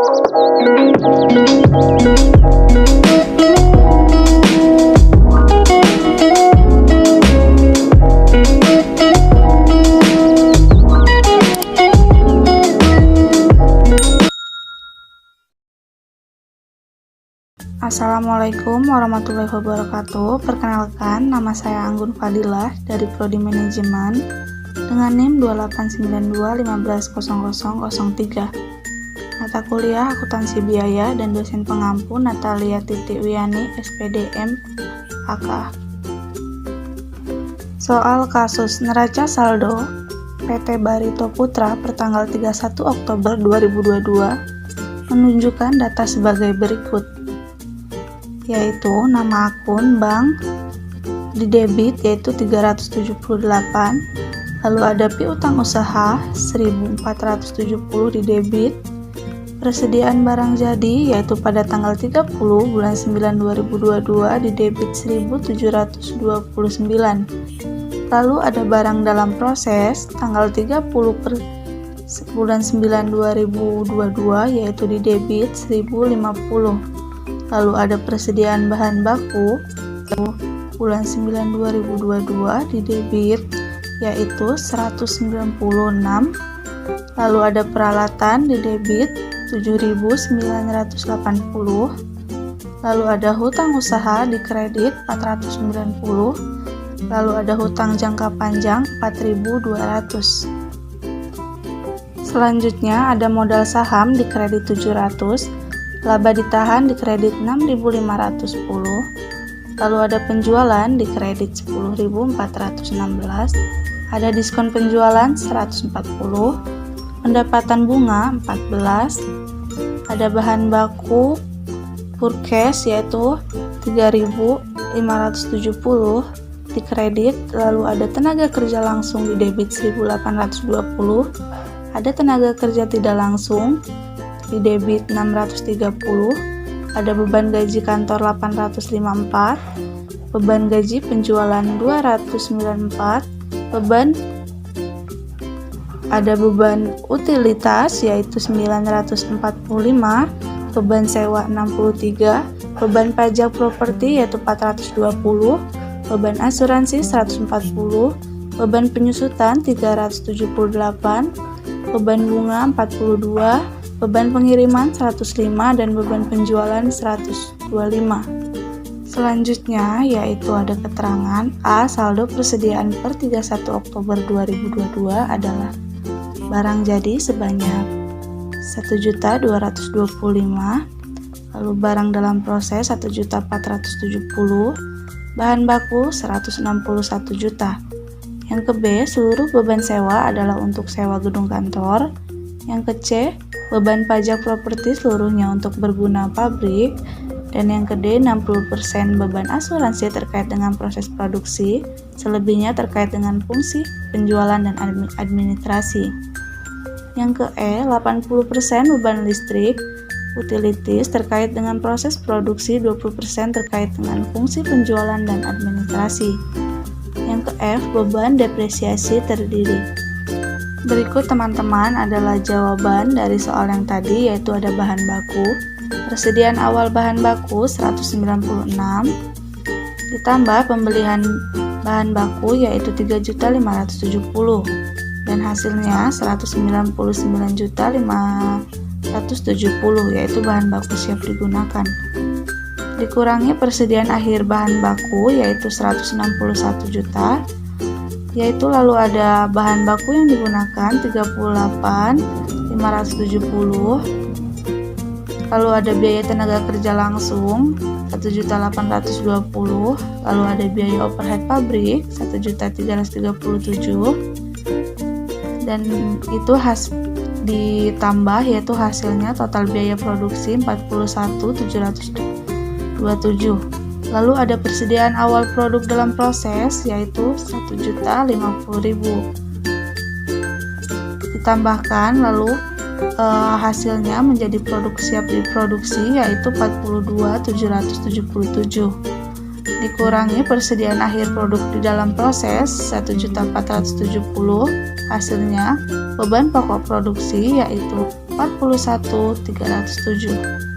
Assalamualaikum warahmatullahi wabarakatuh. Perkenalkan, nama saya Anggun Fadilah dari Prodi Manajemen dengan NIM 2892150003. Mata kuliah Akuntansi Biaya dan dosen pengampu Natalia Titi Wiyani, SPDM AK. Soal kasus neraca saldo PT Barito Putra pertanggal 31 Oktober 2022 menunjukkan data sebagai berikut, yaitu nama akun bank di debit yaitu 378, lalu ada piutang usaha 1470 di debit, persediaan barang jadi yaitu pada tanggal 30 bulan 9 2022 di debit 1729, lalu ada barang dalam proses tanggal 30 bulan 9 2022 yaitu di debit 1050, lalu ada persediaan bahan baku bulan 9 2022 di debit yaitu 196, lalu ada peralatan di debit 7.980, lalu ada hutang usaha di kredit 490, lalu ada hutang jangka panjang 4.200. Selanjutnya ada modal saham di kredit 700, laba ditahan di kredit 6.510, lalu ada penjualan di kredit 10.416, ada diskon penjualan 140, pendapatan bunga 14, ada bahan baku purchase yaitu 3.570 di kredit, lalu ada tenaga kerja langsung di debit 1.820, ada tenaga kerja tidak langsung di debit 630, ada beban gaji kantor 854, beban gaji penjualan 294, ada beban utilitas yaitu 945, beban sewa 63, beban pajak properti yaitu 420, beban asuransi 140, beban penyusutan 378, beban bunga 42, beban pengiriman 105, dan beban penjualan 125. Selanjutnya yaitu ada keterangan A. Saldo persediaan per 31 Oktober 2022 adalah barang jadi sebanyak 1.225, lalu barang dalam proses 1.470, bahan baku 161 juta. Yang ke B, seluruh beban sewa adalah untuk sewa gedung kantor. Yang ke C, beban pajak properti seluruhnya untuk berguna pabrik. Dan yang ke D, 60% beban asuransi terkait dengan proses produksi, selebihnya terkait dengan fungsi penjualan dan administrasi. Yang ke E, 80% beban listrik, utilities terkait dengan proses produksi, 20% terkait dengan fungsi penjualan dan administrasi. Yang ke F, beban depresiasi terdiri. Berikut teman-teman adalah jawaban dari soal yang tadi, yaitu ada bahan baku. Persediaan awal bahan baku 196, ditambah pembelian bahan baku yaitu 3.570, dan hasilnya 199.570 yaitu bahan baku siap digunakan. Dikurangi persediaan akhir bahan baku yaitu 161 juta, yaitu lalu ada bahan baku yang digunakan 38.570, lalu ada biaya tenaga kerja langsung 1.820, lalu ada biaya overhead pabrik 1.337, dan itu ditambah yaitu hasilnya total biaya produksi 41.727. Lalu ada persediaan awal produk dalam proses yaitu 1.050.000. Ditambahkan lalu hasilnya menjadi produk siap diproduksi yaitu 42.777. Dikurangi persediaan akhir produk di dalam proses 1.470, hasilnya beban pokok produksi yaitu 41.307.